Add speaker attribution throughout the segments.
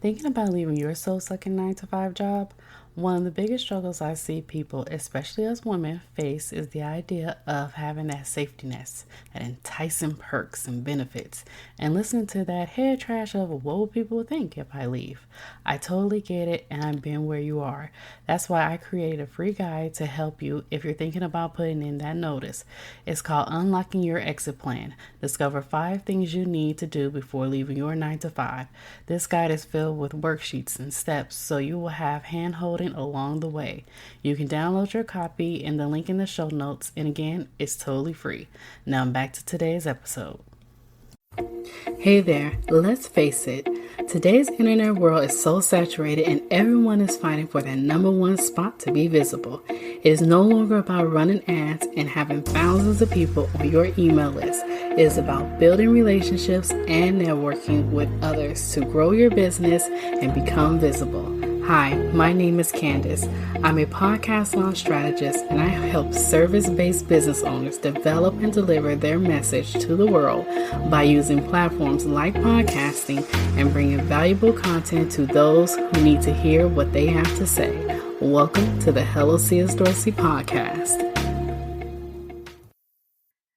Speaker 1: Thinking about leaving your soul-sucking 9-to-5 job? One of the biggest struggles I see people, especially as women, face is the idea of having that safety net, that enticing perks and benefits, and listening to that head trash of what will people think if I leave. I totally get it, and I've been where you are. That's why I created a free guide to help you if you're thinking about putting in that notice. It's called Unlocking Your Exit Plan. Discover 5 things you need to do before leaving your 9-to-5. This guide is filled with worksheets and steps, so you will have hand-holding along the way. You can download your copy in the link in the show notes, and again, it's totally free. Now back to today's episode. Hey there, let's face it, today's internet world is so saturated and everyone is fighting for that number one spot to be visible. It is no longer about running ads and having thousands of people on your email list. It is about building relationships and networking with others to grow your business and become visible. Hi, my name is Candace. I'm a podcast launch strategist and I help service-based business owners develop and deliver their message to the world by using platforms like podcasting and bringing valuable content to those who need to hear what they have to say. Welcome to the Hello C.S. Dorsey Podcast.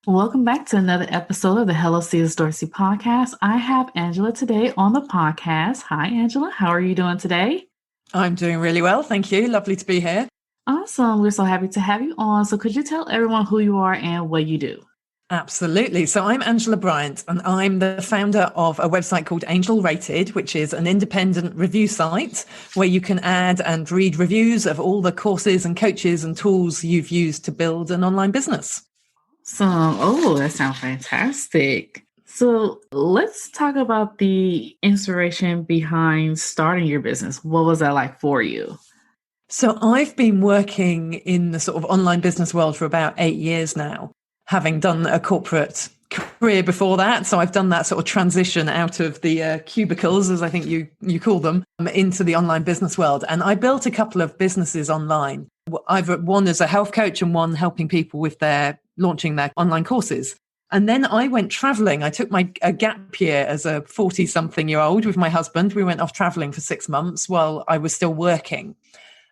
Speaker 1: Welcome back to another episode of the Hello C.S. Dorsey Podcast. I have Angela today on the podcast. Hi, Angela. How are you doing today?
Speaker 2: I'm doing really well. Thank you. Lovely to be here.
Speaker 1: Awesome. We're so happy to have you on. So could you tell everyone who you are and what you do?
Speaker 2: Absolutely. So I'm Angela Bryant and I'm the founder of a website called Angel Rated, which is an independent review site where you can add and read reviews of all the courses and coaches and tools you've used to build an online business.
Speaker 1: Oh, that sounds fantastic. So let's talk about the inspiration behind starting your business. What was that like for you?
Speaker 2: So I've been working in the sort of online business world for about 8 years now, having done a corporate career before that. So I've done that sort of transition out of the cubicles, as I think you call them, into the online business world. And I built a couple of businesses online, either one as a health coach and one helping people with launching their online courses. And then I went traveling. I took a gap year as a 40-something-year-old with my husband. We went off traveling for 6 months while I was still working.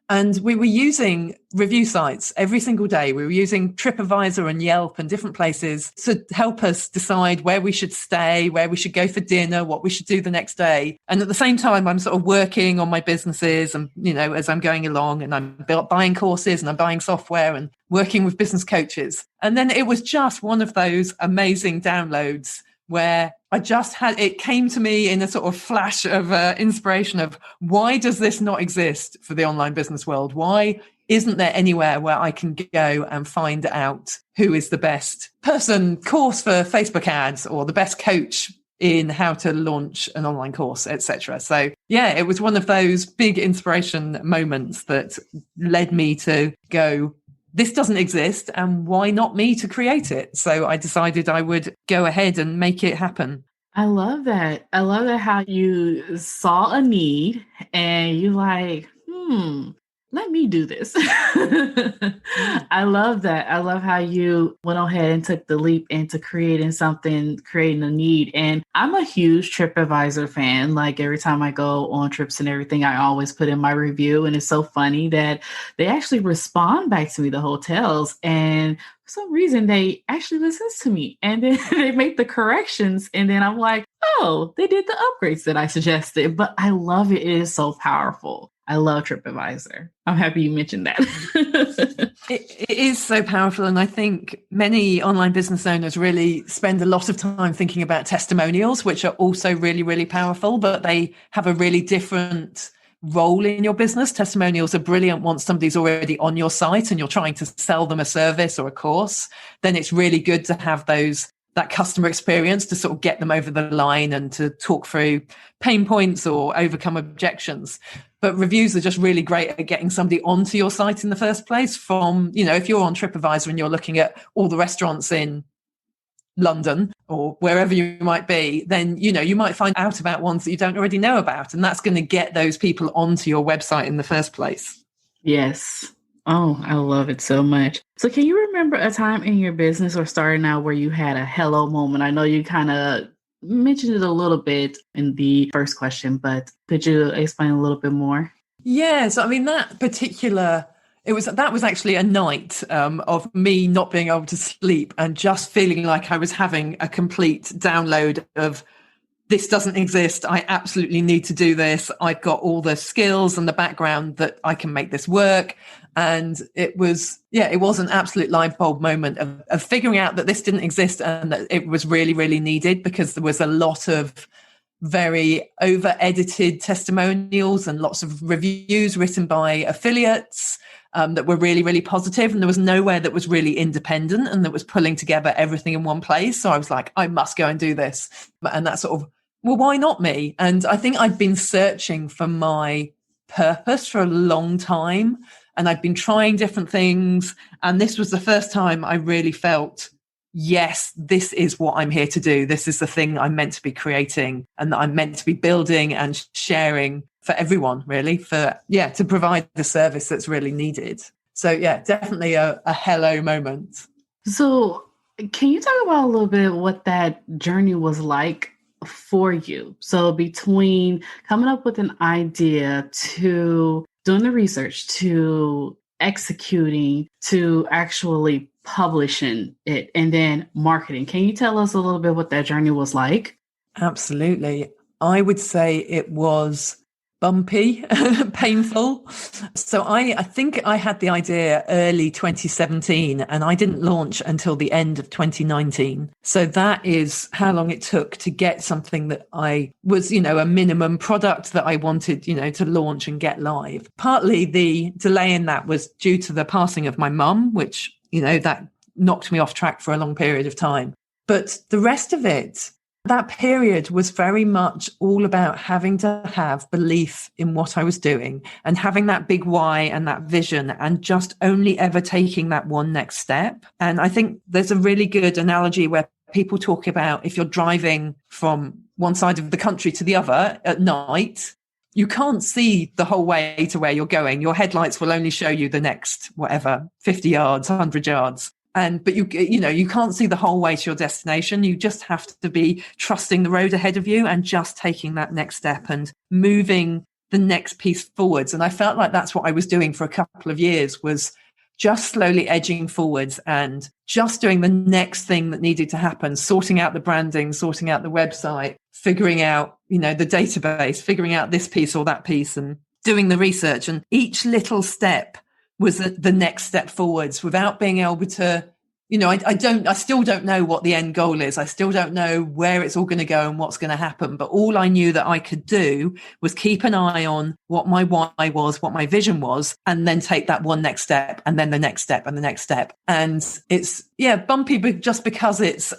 Speaker 2: And we were using review sites every single day. We were using TripAdvisor and Yelp and different places to help us decide where we should stay, where we should go for dinner, what we should do the next day. And at the same time, I'm sort of working on my businesses and, as I'm going along and I'm buying courses and I'm buying software and working with business coaches. And then it was just one of those amazing downloads where it came to me in a sort of flash of inspiration of why does this not exist for the online business world? Why isn't there anywhere where I can go and find out who is the best course for Facebook ads or the best coach in how to launch an online course, etc. So yeah, it was one of those big inspiration moments that led me to go, this doesn't exist, and why not me to create it? So I decided I would go ahead and make it happen.
Speaker 1: I love that. I love that how you saw a need and you like, let me do this. I love that. I love how you went ahead and took the leap into creating a need. And I'm a huge TripAdvisor fan. Like every time I go on trips and everything, I always put in my review. And it's so funny that they actually respond back to me, the hotels. And for some reason, they actually listen to me and then they make the corrections. And then I'm like, oh, they did the upgrades that I suggested. But I love it. It is so powerful. I love TripAdvisor. I'm happy you mentioned that.
Speaker 2: It is so powerful. And I think many online business owners really spend a lot of time thinking about testimonials, which are also really, really powerful, but they have a really different role in your business. Testimonials are brilliant once somebody's already on your site and you're trying to sell them a service or a course. Then it's really good to have that customer experience to sort of get them over the line and to talk through pain points or overcome objections. But reviews are just really great at getting somebody onto your site in the first place from, if you're on TripAdvisor and you're looking at all the restaurants in London or wherever you might be, then, you might find out about ones that you don't already know about. And that's going to get those people onto your website in the first place.
Speaker 1: Yes. Oh, I love it so much. So can you remember a time in your business or starting out where you had a hello moment? I know you kind of mentioned it a little bit in the first question, but could you explain a little bit more?
Speaker 2: Yeah, so I mean that was actually a night of me not being able to sleep and just feeling like I was having a complete download of this doesn't exist. I absolutely need to do this. I've got all the skills and the background that I can make this work. And it was an absolute light bulb moment of figuring out that this didn't exist and that it was really, really needed, because there was a lot of very over edited testimonials and lots of reviews written by affiliates that were really, really positive. And there was nowhere that was really independent and that was pulling together everything in one place. So I was like, I must go and do this. And that sort of, well, why not me? And I think I'd been searching for my purpose for a long time. And I'd been trying different things. And this was the first time I really felt, yes, this is what I'm here to do. This is the thing I'm meant to be creating and that I'm meant to be building and sharing for everyone, really, to provide the service that's really needed. So, yeah, definitely a hello moment.
Speaker 1: So can you talk about a little bit what that journey was like for you? So between coming up with an idea to doing the research to executing to actually publishing it and then marketing. Can you tell us a little bit what that journey was like?
Speaker 2: Absolutely. I would say it was bumpy, painful. So I think I had the idea early 2017 and I didn't launch until the end of 2019. So that is how long it took to get something that I was, a minimum product that I wanted, to launch and get live. Partly the delay in that was due to the passing of my mum, which, that knocked me off track for a long period of time. But the rest of it, that period was very much all about having to have belief in what I was doing and having that big why and that vision and just only ever taking that one next step. And I think there's a really good analogy where people talk about if you're driving from one side of the country to the other at night, you can't see the whole way to where you're going. Your headlights will only show you the next, 50 yards, 100 yards. But you can't see the whole way to your destination. You just have to be trusting the road ahead of you and just taking that next step and moving the next piece forwards. And I felt like that's what I was doing for a couple of years, was just slowly edging forwards and just doing the next thing that needed to happen, sorting out the branding, sorting out the website, figuring out, the database, figuring out this piece or that piece and doing the research. And each little step was the next step forwards without being able to, I still don't know what the end goal is. I still don't know where it's all going to go and what's going to happen. But all I knew that I could do was keep an eye on what my why was, what my vision was, and then take that one next step and then the next step and the next step. And it's, bumpy, but just because it's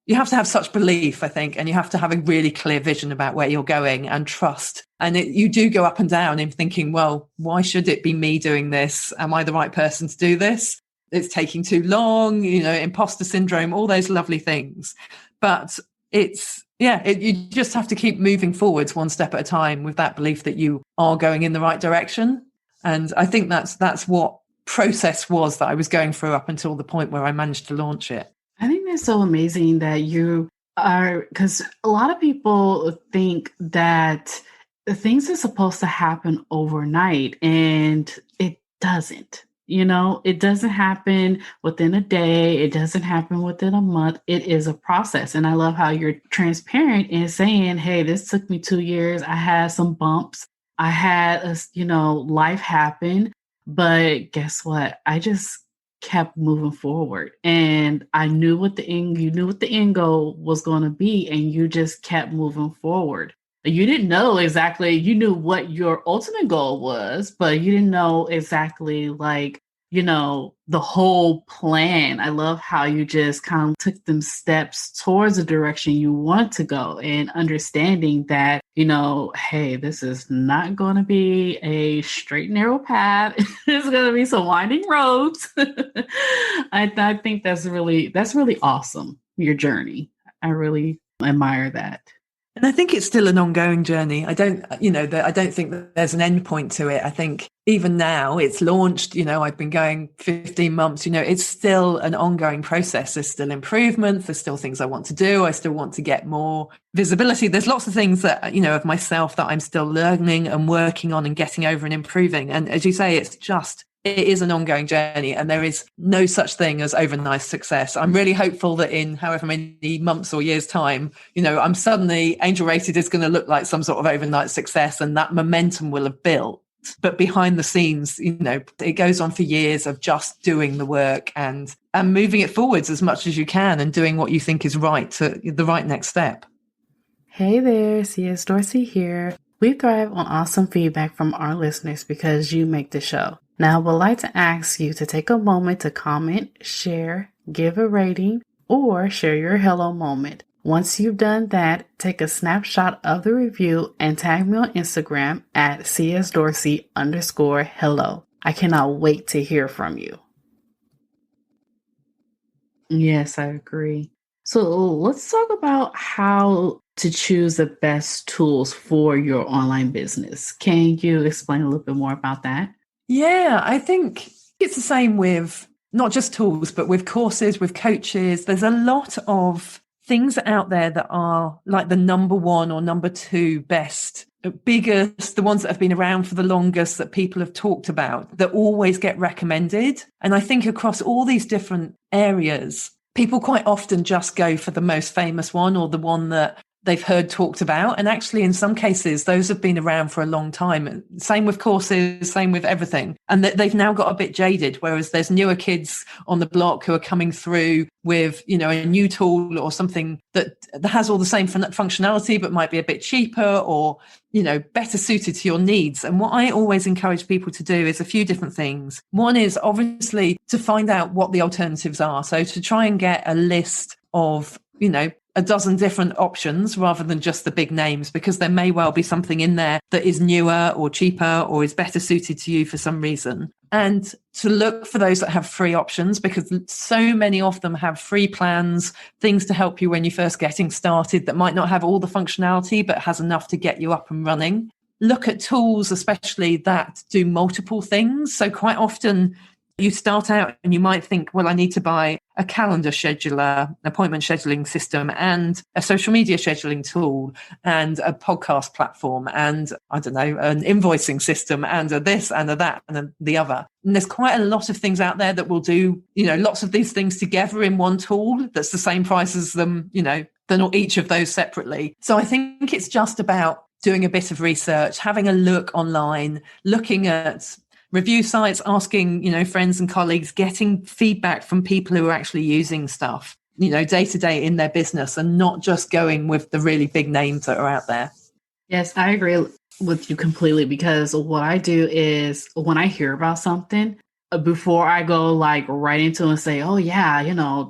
Speaker 2: you have to have such belief, I think, and you have to have a really clear vision about where you're going and trust. And you do go up and down in thinking, well, why should it be me doing this? Am I the right person to do this? It's taking too long, imposter syndrome, all those lovely things. But you just have to keep moving forwards one step at a time with that belief that you are going in the right direction. And I think that's what process was that I was going through up until the point where I managed to launch it.
Speaker 1: I think that's so amazing that you are, because a lot of people think that things are supposed to happen overnight, and it doesn't. It doesn't happen within a day. It doesn't happen within a month. It is a process. And I love how you're transparent in saying, hey, this took me 2 years. I had some bumps. I had, life happen. But guess what? I just kept moving forward, and I knew you knew what the end goal was going to be, and you just kept moving forward. You didn't know exactly, you knew what your ultimate goal was, but you didn't know exactly the whole plan. I love how you just kind of took them steps towards the direction you want to go, and understanding that, hey, this is not going to be a straight, narrow path. It's going to be some winding roads. I think that's really awesome, your journey. I really admire that.
Speaker 2: And I think it's still an ongoing journey. I don't think that there's an end point to it. I think even now it's launched, I've been going 15 months, it's still an ongoing process. There's still improvements. There's still things I want to do. I still want to get more visibility. There's lots of things that, of myself that I'm still learning and working on and getting over and improving. And as you say, it is an ongoing journey, and there is no such thing as overnight success. I'm really hopeful that in however many months or years' time, I'm suddenly Angel Rated is going to look like some sort of overnight success, and that momentum will have built. But behind the scenes, it goes on for years of just doing the work and moving it forwards as much as you can and doing what you think is right, to the right next step.
Speaker 1: Hey there, C.S. Dorsey here. We thrive on awesome feedback from our listeners because you make the show. Now, I would like to ask you to take a moment to comment, share, give a rating, or share your hello moment. Once you've done that, take a snapshot of the review and tag me on Instagram at csdorsey_hello. I cannot wait to hear from you. Yes, I agree. So let's talk about how to choose the best tools for your online business. Can you explain a little bit more about that?
Speaker 2: Yeah, I think it's the same with not just tools, but with courses, with coaches. There's a lot of things out there that are like the number one or number two best, biggest, the ones that have been around for the longest that people have talked about that always get recommended. And I think across all these different areas, people quite often just go for the most famous one or the one that they've heard talked about. And actually, in some cases, those have been around for a long time. Same with courses, same with everything. And they've now got a bit jaded, whereas there's newer kids on the block who are coming through with, a new tool or something that has all the same functionality, but might be a bit cheaper or, better suited to your needs. And what I always encourage people to do is a few different things. One is obviously to find out what the alternatives are. So to try and get a list of, a dozen different options rather than just the big names, because there may well be something in there that is newer or cheaper or is better suited to you for some reason. And to look for those that have free options, because so many of them have free plans, things to help you when you're first getting started that might not have all the functionality, but has enough to get you up and running. Look at tools, especially that do multiple things. So quite often you start out and you might think, well, I need to buy a calendar scheduler, appointment scheduling system, and a social media scheduling tool, and a podcast platform, and I don't know, an invoicing system, and a this and a that and the other. And there's quite a lot of things out there that will do, lots of these things together in one tool that's the same price as them, they're not each of those separately. So I think it's just about doing a bit of research, having a look online, looking at review sites, asking, friends and colleagues, getting feedback from people who are actually using stuff, day to day in their business, and not just going with the really big names that are out there.
Speaker 1: Yes, I agree with you completely, because what I do is when I hear about something, before I go right into and say, oh yeah,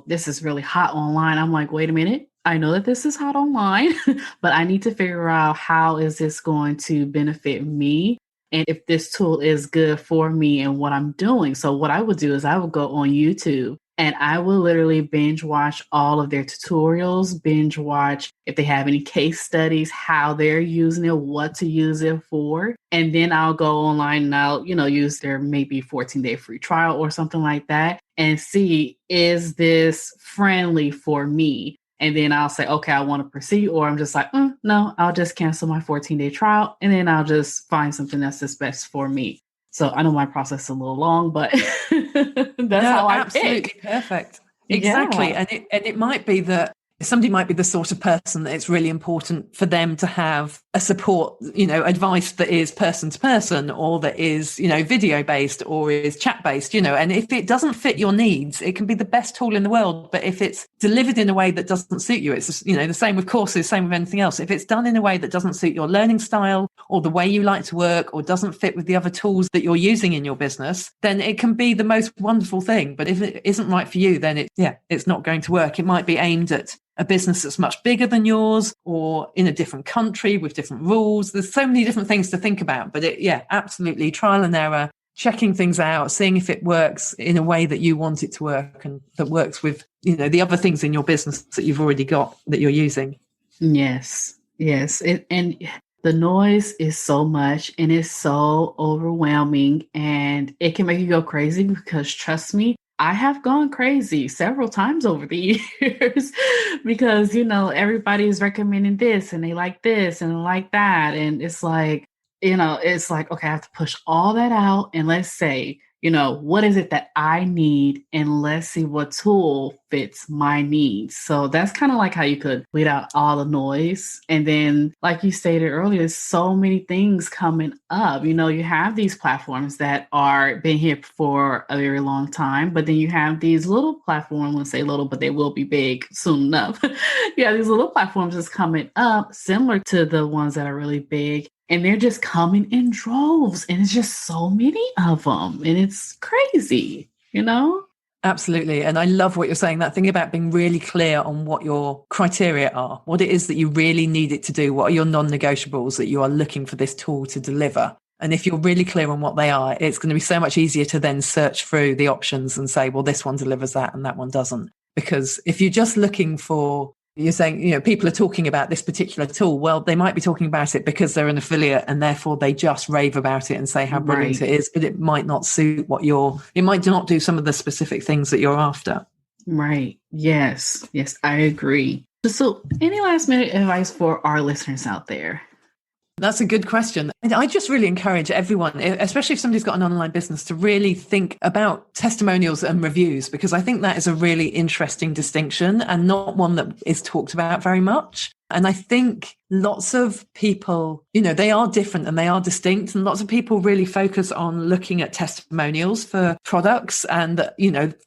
Speaker 1: this is really hot online, I'm like, wait a minute. I know that this is hot online, but I need to figure out how is this going to benefit me, and if this tool is good for me and what I'm doing. So what I would do is I would go on YouTube and I will literally binge watch all of their tutorials, binge watch if they have any case studies, how they're using it, what to use it for. And then I'll go online and I'll, use their maybe 14-day free trial or something like that and see, is this friendly for me? And then I'll say, okay, I want to proceed, or I'm just like, no, I'll just cancel my 14-day trial. And then I'll just find something that's just best for me. So I know my process is a little long, but that's how I
Speaker 2: absolutely
Speaker 1: pick.
Speaker 2: Perfect. Exactly. Yeah. And it might be that somebody might be the sort of person that it's really important for them to have a support, advice that is person to person, or that is, video based or is chat based, and if it doesn't fit your needs, it can be the best tool in the world. But if it's delivered in a way that doesn't suit you, it's, the same with courses, same with anything else. If it's done in a way that doesn't suit your learning style or the way you like to work, or doesn't fit with the other tools that you're using in your business, then it can be the most wonderful thing. But if it isn't right for you, then it's not going to work. It might be aimed at a business that's much bigger than yours, or in a different country with different rules. There's so many different things to think about, but absolutely trial and error, checking things out, seeing if it works in a way that you want it to work and that works with, the other things in your business that you've already got that you're using.
Speaker 1: Yes. Yes, and the noise is so much and it's so overwhelming and it can make you go crazy because trust me, I have gone crazy several times over the years because everybody is recommending this and they like this and they like that and it's like okay, I have to push all that out and let's say what is it that I need? And let's see what tool fits my needs. So that's kind of like how you could weed out all the noise. And then, like you stated earlier, there's so many things coming up. You have these platforms that are been here for a very long time, but then you have these little platforms, let's say little, but they will be big soon enough. Yeah, these little platforms that's coming up, similar to the ones that are really big. And they're just coming in droves. And it's just so many of them. And it's crazy.
Speaker 2: Absolutely. And I love what you're saying, that thing about being really clear on what your criteria are, what it is that you really need it to do, what are your non-negotiables that you are looking for this tool to deliver. And if you're really clear on what they are, it's going to be so much easier to then search through the options and say, well, this one delivers that and that one doesn't. Because if you're just looking for, you're saying, people are talking about this particular tool. Well, they might be talking about it because they're an affiliate and therefore they just rave about it and say how brilliant it is, but it might not suit it might not do some of the specific things that you're after.
Speaker 1: Right. Yes. Yes, I agree. So any last minute advice for our listeners out there?
Speaker 2: That's a good question. And I just really encourage everyone, especially if somebody's got an online business, to really think about testimonials and reviews, because I think that is a really interesting distinction and not one that is talked about very much. And I think lots of people, they are different and they are distinct. And lots of people really focus on looking at testimonials for products and,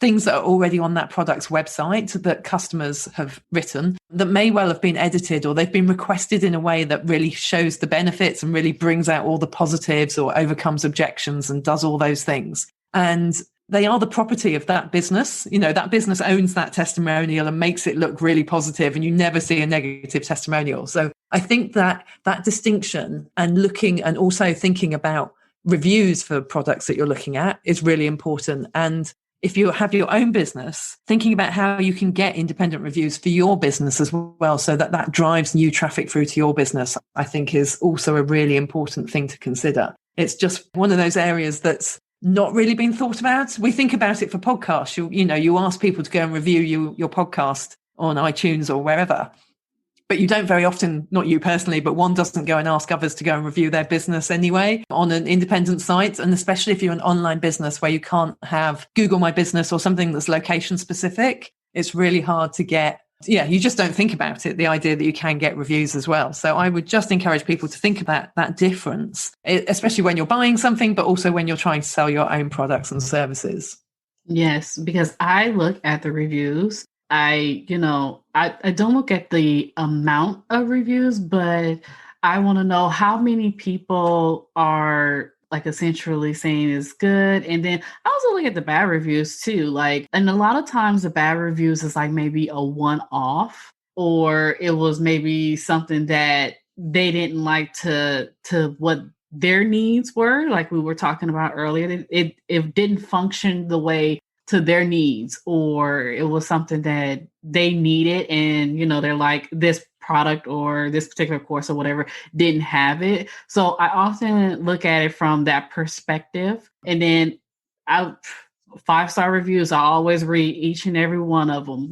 Speaker 2: things that are already on that product's website that customers have written that may well have been edited or they've been requested in a way that really shows the benefits and really brings out all the positives or overcomes objections and does all those things. And they are the property of that business. That business owns that testimonial and makes it look really positive, and you never see a negative testimonial. So I think that distinction and looking and also thinking about reviews for products that you're looking at is really important. And if you have your own business, thinking about how you can get independent reviews for your business as well, so that drives new traffic through to your business, I think is also a really important thing to consider. It's just one of those areas that's not really been thought about. We think about it for podcasts. You ask people to go and review your podcast on iTunes or wherever, but you don't very often, not you personally, but one doesn't go and ask others to go and review their business anyway on an independent site. And especially if you're an online business where you can't have Google My Business or something that's location specific, it's really hard to get. Yeah, you just don't think about it, the idea that you can get reviews as well. So I would just encourage people to think about that difference, especially when you're buying something, but also when you're trying to sell your own products and services.
Speaker 1: Yes, because I look at the reviews. I don't look at the amount of reviews, but I want to know how many people are like essentially saying it's good. And then I also look at the bad reviews too. Like, and a lot of times the bad reviews is like maybe a one-off, or it was maybe something that they didn't like to what their needs were. Like we were talking about earlier, it didn't function the way to their needs, or it was something that they needed. And, they're like, this product or this particular course or whatever didn't have it. So I often look at it from that perspective. And then 5-star reviews, I always read each and every one of them,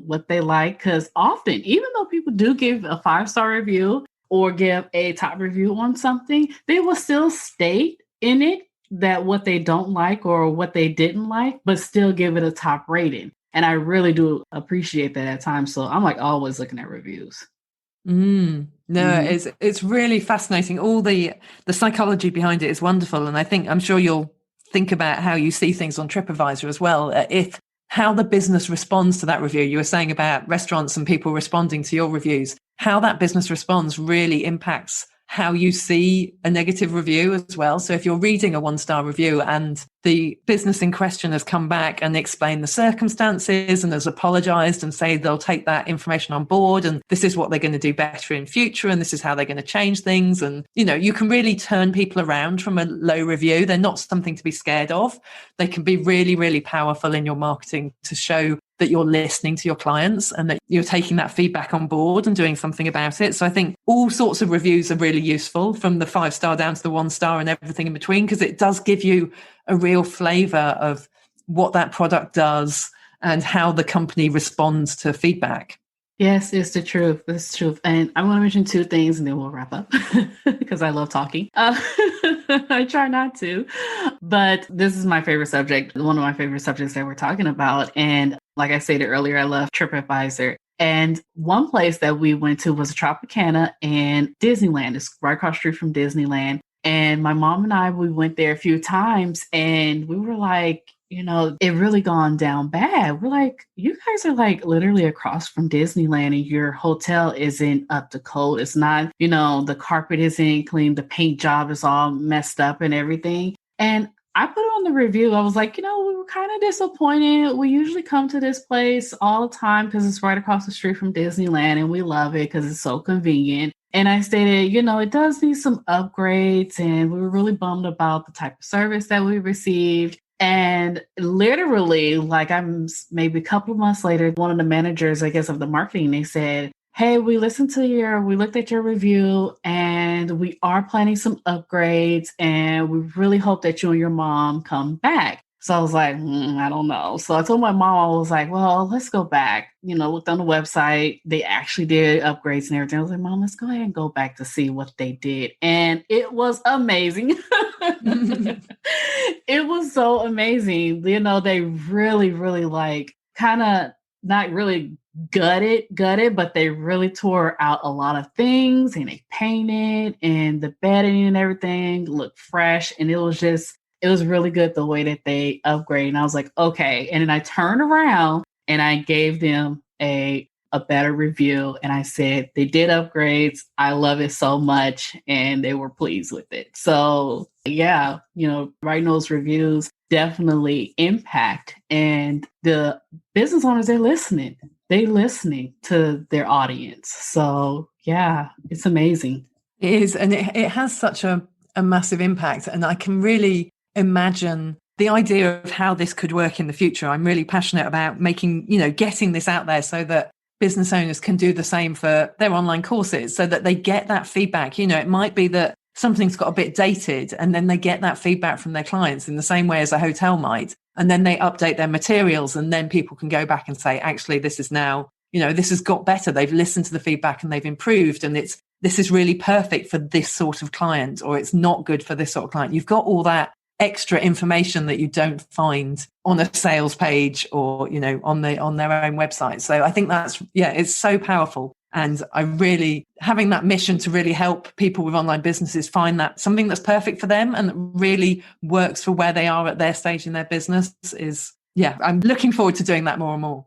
Speaker 1: what they like. Because often, even though people do give a 5-star review or give a top review on something, they will still state in it that what they don't like or what they didn't like, but still give it a top rating. And I really do appreciate that at times. So I'm like always looking at reviews.
Speaker 2: No, it's really fascinating. All the psychology behind it is wonderful. And I'm sure you'll think about how you see things on TripAdvisor as well. If how the business responds to that review, you were saying about restaurants and people responding to your reviews, how that business responds really impacts how you see a negative review as well. So if you're reading a 1-star review and the business in question has come back and explained the circumstances and has apologized and say they'll take that information on board and this is what they're going to do better in future and this is how they're going to change things. And, you can really turn people around from a low review. They're not something to be scared of. They can be really, really powerful in your marketing to show that you're listening to your clients and that you're taking that feedback on board and doing something about it. So I think all sorts of reviews are really useful, from the 5-star down to the 1-star and everything in between, because it does give you a real flavor of what that product does and how the company responds to feedback.
Speaker 1: Yes, it's the truth. It's the truth. And I want to mention 2 things and then we'll wrap up because I love talking. I try not to, but this is my favorite subject. One of my favorite subjects that we're talking about. And like I stated earlier, I love TripAdvisor. And one place that we went to was Tropicana and Disneyland. It's right across the street from Disneyland. And my mom and I, we went there a few times and we were like, it really gone down bad. We're like, you guys are like literally across from Disneyland and your hotel isn't up to code. It's not, the carpet isn't clean. The paint job is all messed up and everything. And I put on the review. I was like, we were kind of disappointed. We usually come to this place all the time because it's right across the street from Disneyland and we love it because it's so convenient. And I stated, it does need some upgrades and we were really bummed about the type of service that we received. And literally, like I'm maybe a couple of months later, one of the managers, I guess, of the marketing, they said, hey, we looked at your review and we are planning some upgrades and we really hope that you and your mom come back. So I was like, I don't know. So I told my mom, I was like, well, let's go back. Looked on the website. They actually did upgrades and everything. I was like, Mom, let's go ahead and go back to see what they did. And it was amazing. It was so amazing. They really, really kind of not really gutted, but they really tore out a lot of things and they painted and the bedding and everything looked fresh. And it was really good the way that they upgraded. And I was like, okay. And then I turned around and I gave them a better review. And I said, they did upgrades. I love it so much. And they were pleased with it. So yeah, writing those reviews definitely impact. And the business owners, they're listening. They're listening to their audience. So yeah, it's amazing.
Speaker 2: It is. And it has such a massive impact. And I can really imagine the idea of how this could work in the future. I'm really passionate about making, getting this out there so that business owners can do the same for their online courses so that they get that feedback. It might be that something's got a bit dated and then they get that feedback from their clients in the same way as a hotel might. And then they update their materials and then people can go back and say, actually, this is now, this has got better. They've listened to the feedback and they've improved. And this is really perfect for this sort of client, or it's not good for this sort of client. You've got all that extra information that you don't find on a sales page or, on their own website. So I think it's so powerful. And I really, having that mission to really help people with online businesses find that something that's perfect for them and that really works for where they are at their stage in their business I'm looking forward to doing that more and more.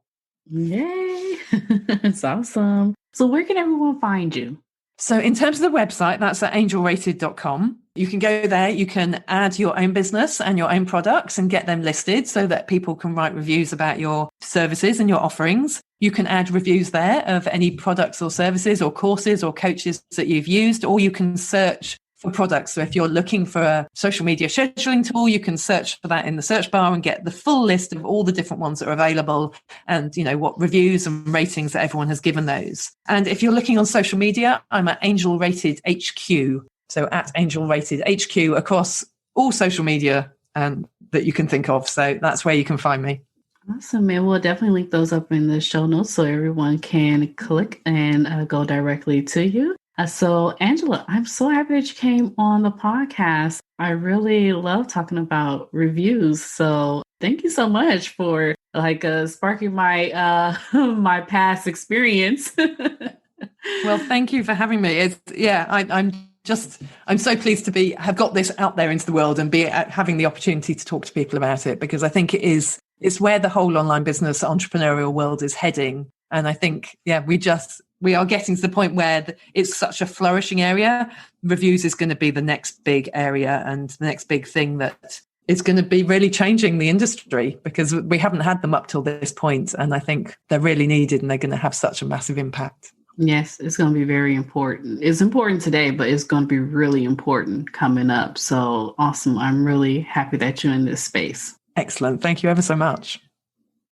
Speaker 1: Yay. It's awesome. So where can everyone find you?
Speaker 2: So in terms of the website, that's at angelrated.com. You can go there, you can add your own business and your own products and get them listed so that people can write reviews about your services and your offerings. You can add reviews there of any products or services or courses or coaches that you've used, or you can search for products. So if you're looking for a social media scheduling tool, you can search for that in the search bar and get the full list of all the different ones that are available and, what reviews and ratings that everyone has given those. And if you're looking on social media, I'm at Angel Rated HQ. So at Angel Rated HQ across all social media that you can think of. So that's where you can find me.
Speaker 1: Awesome. And we'll definitely link those up in the show notes so everyone can click and go directly to you. So Angela, I'm so happy that you came on the podcast. I really love talking about reviews. So thank you so much for sparking my my past experience.
Speaker 2: Well, thank you for having me. I'm so pleased to have got this out there into the world and having the opportunity to talk to people about it, because I think it's where the whole online business entrepreneurial world is heading. And I think, we are getting to the point where it's such a flourishing area. Reviews is going to be the next big area and the next big thing that is going to be really changing the industry, because we haven't had them up till this point, and I think they're really needed and they're going to have such a massive impact.
Speaker 1: Yes, it's going to be very important. It's important today, but it's going to be really important coming up. So awesome. I'm really happy that you're in this space.
Speaker 2: Excellent. Thank you ever so much.